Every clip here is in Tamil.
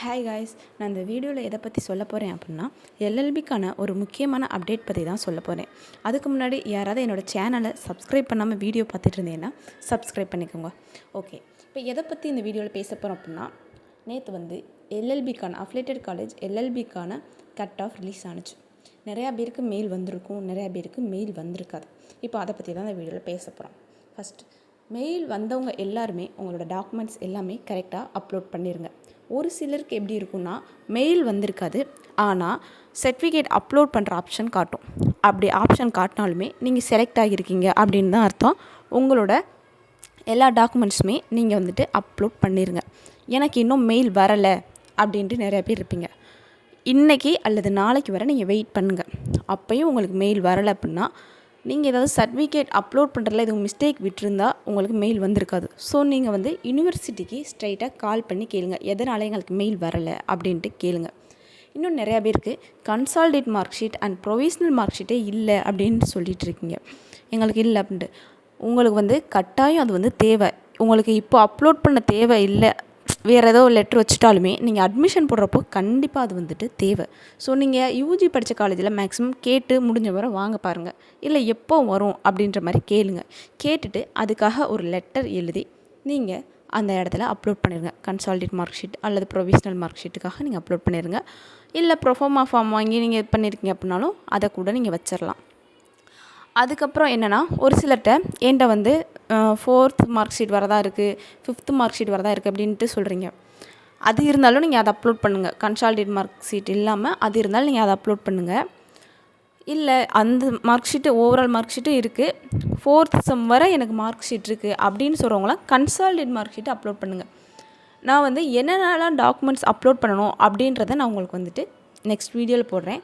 ஹாய் காய்ஸ், நான் இந்த வீடியோவில் எதை பற்றி சொல்ல போகிறேன் அப்படின்னா எல்எல்பிக்கான ஒரு முக்கியமான அப்டேட் பற்றி தான் சொல்ல போகிறேன். அதுக்கு முன்னாடி யாராவது என்னோடய சேனலை சப்ஸ்கிரைப் பண்ணாமல் வீடியோ பார்த்துட்டு இருந்தீங்கன்னா சப்ஸ்கிரைப் பண்ணிக்கோங்க. ஓகே, இப்போ எதை பற்றி இந்த வீடியோவில் பேச போகிறோம் அப்படின்னா, நேற்று எல்எல்பிக்கான அஃபிலியேட்டட் காலேஜ் எல்எல்பிக்கான கட் ஆஃப் ரிலீஸ் ஆனிச்சு. நிறையா பேருக்கு மெயில் வந்திருக்கும், நிறையா பேருக்கு மெயில் வந்திருக்காது. இப்போ அதை பற்றி தான் இந்த வீடியோவில் பேச போகிறோம். ஃபஸ்ட், மெயில் வந்தவங்க எல்லாருமே உங்களோட டாக்குமெண்ட்ஸ் எல்லாமே கரெக்டாக அப்லோட் பண்ணிடுங்க. ஒரு சிலருக்கு எப்படி இருக்குன்னா, மெயில் வந்திருக்காது, ஆனால் சர்டிஃபிகேட் அப்லோட் பண்ணுற ஆப்ஷன் காட்டும். அப்படி ஆப்ஷன் காட்டினாலுமே நீங்கள் செலக்ட் ஆகியிருக்கீங்க அப்படின்னு தான் அர்த்தம். உங்களோட எல்லா டாக்குமெண்ட்ஸுமே நீங்கள் அப்லோட் பண்ணிடுங்க. எனக்கு இன்னும் மெயில் வரலை அப்படின்ட்டு நிறையா பேர் இருப்பீங்க. இன்றைக்கி அல்லது நாளைக்கு வரை நீங்கள் வெயிட் பண்ணுங்கள். அப்போயும் உங்களுக்கு மெயில் வரலை அப்படின்னா, நீங்கள் ஏதாவது சர்டிஃபிகேட் அப்லோட் பண்ணுறதுல எதுவும் மிஸ்டேக் விட்டுருந்தா உங்களுக்கு மெயில் வந்திருக்காது. ஸோ நீங்கள் யூனிவர்சிட்டிக்கு ஸ்ட்ரைட்டாக கால் பண்ணி கேளுங்க, எதனால் எங்களுக்கு மெயில் வரலை அப்படின்ட்டு கேளுங்க. இன்னும் நிறையா பேருக்கு consolidated mark sheet and provisional mark ஷீட்டே இல்லை அப்படின்னு சொல்லிட்டு இருக்கீங்க. எங்களுக்கு இல்லை அப்படின்ட்டு. உங்களுக்கு கட்டாயம் அது தேவை. உங்களுக்கு இப்போ அப்லோட் பண்ண தேவை இல்லை, வேறு ஏதோ லெட்ரு வச்சுட்டாலுமே நீங்கள் அட்மிஷன் போடுறப்போ கண்டிப்பாக அது தேவை. ஸோ நீங்கள் யூஜி படித்த காலேஜில் மேக்ஸிமம் கேட்டு முடிஞ்ச வரை வாங்க பாருங்கள். இல்லை எப்போ வரும் அப்படின்ற மாதிரி கேளுங்க. கேட்டுட்டு அதுக்காக ஒரு லெட்டர் எழுதி நீங்கள் அந்த இடத்துல அப்லோட் பண்ணிடுங்க. கன்சால்டேட் மார்க் ஷீட் அல்லது ப்ரொவிஷ்னல் மார்க் ஷீட்டுக்காக நீங்கள் அப்லோட் பண்ணிடுங்க. இல்லை ப்ரொஃபார்மா ஃபார்ம் வாங்கி நீங்கள் இது பண்ணியிருக்கீங்க அப்படின்னாலும் அதை கூட நீங்கள் வச்சிடலாம். அதுக்கப்புறம் என்னென்னா, ஒரு சிலர்கிட்ட என்கிட்ட 4th மார்க் ஷீட் வரதா இருக்குது, 5th மார்க் ஷீட் வரதா இருக்குது அப்படின்ட்டு சொல்கிறீங்க. அது இருந்தாலும் நீங்கள் அதை அப்லோட் பண்ணுங்கள். கன்சால்டேட் மார்க் ஷீட் இல்லாமல் அது இருந்தாலும் நீங்கள் அதை அப்லோட் பண்ணுங்கள். இல்லை அந்த மார்க் ஷீட்டு ஓவரால் மார்க் ஷீட்டும் இருக்குது, 4th செம் வரை எனக்கு மார்க் ஷீட் இருக்குது அப்படின்னு சொல்கிறவங்களாம் கன்சால்டேட் மார்க் ஷீட்டை அப்லோட் பண்ணுங்கள். நான் என்னென்னலாம் டாக்குமெண்ட்ஸ் அப்லோட் பண்ணணும் அப்படின்றத நான் உங்களுக்கு நெக்ஸ்ட் வீடியோவில் போடுறேன்.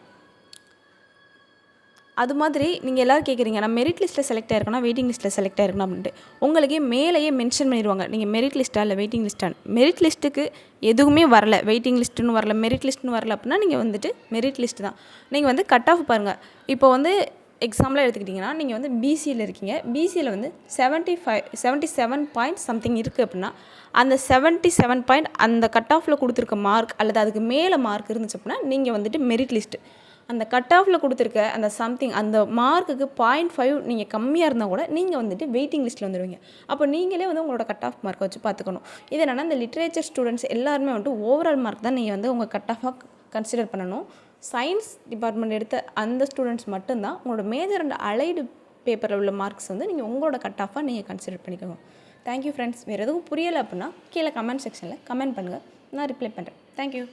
அது மாதிரி நீங்கள் எல்லோரும் கேட்குறீங்க, நான் மெரிட் லிஸ்ட்டில் செலக்ட் ஆகிருக்கேன்னா வெயிட்டிங் லிஸ்ட்டில் செலக்ட் ஆகிருக்கணும் அப்படின்ட்டு. உங்களுக்கே மேலேயே மென்ஷன் பண்ணிடுவாங்க, நீங்கள் மெரிட் லிஸ்ட்டாக இல்லை வெயிட்டிங் லிஸ்ட்டான்னு. மெரிட் லிஸ்ட்டுக்கு எதுவுமே வரல, வெயிட்டிங் லிஸ்ட்டுன்னு வரல, மெரிட் லிஸ்ட்டுன்னு வரல அப்படின்னா நீங்கள் மெரிட் லிஸ்ட்டு தான். நீங்கள் கட் ஆஃப் பாருங்கள். இப்போ எக்ஸாம்பிளாக எடுத்துக்கிட்டிங்கன்னா, நீங்கள் பிசியில் இருக்கீங்க, பிசியில் 77 பாயிண்ட் சம்திங் இருக்குது அப்படின்னா, அந்த 77 பாயிண்ட் அந்த கட் ஆஃபில் கொடுத்துருக்க மார்க் அல்லது அதுக்கு மேலே மார்க் இருந்துச்சு அப்படின்னா நீங்கள் மெரிட் லிஸ்ட்டு. அந்த கட் ஆஃபில் கொடுத்துருக்க அந்த சம்திங் அந்த மார்க்குக்கு 0.5 நீங்கள் கம்மியாக இருந்தால் கூட நீங்கள் வெயிட்டிங் லிஸ்ட்டில் வந்துடுவீங்க. அப்போ நீங்களே உங்களோட கட் ஆஃப் மார்க்கை வச்சு பார்த்துக்கணும். இது என்னென்னா, இந்த லிட்ரேச்சர் ஸ்டூடெண்ட்ஸ் எல்லாருமே ஓவரால் மார்க் தான் நீங்கள் உங்கள் கட் ஆஃபாக கன்சிடர் பண்ணணும். சயின்ஸ் டிபார்ட்மெண்ட் எடுத்த அந்த ஸ்டூடெண்ட்ஸ் மட்டும்தான் உங்களோட மேஜர் அண்ட் அலைடு பேப்பரில் உள்ள மார்க்ஸ் நீங்கள் உங்களோட கட் ஆஃபாக நீங்கள் கன்சிடர் பண்ணிக்கோங்க. Thank you friends. வேறு எதுவும் புரியலை அப்படின்னா கீழே கமெண்ட் செக்ஷனில் கமெண்ட் பண்ணுங்கள், நான் ரிப்ளை பண்ணுறேன். தேங்க்யூ.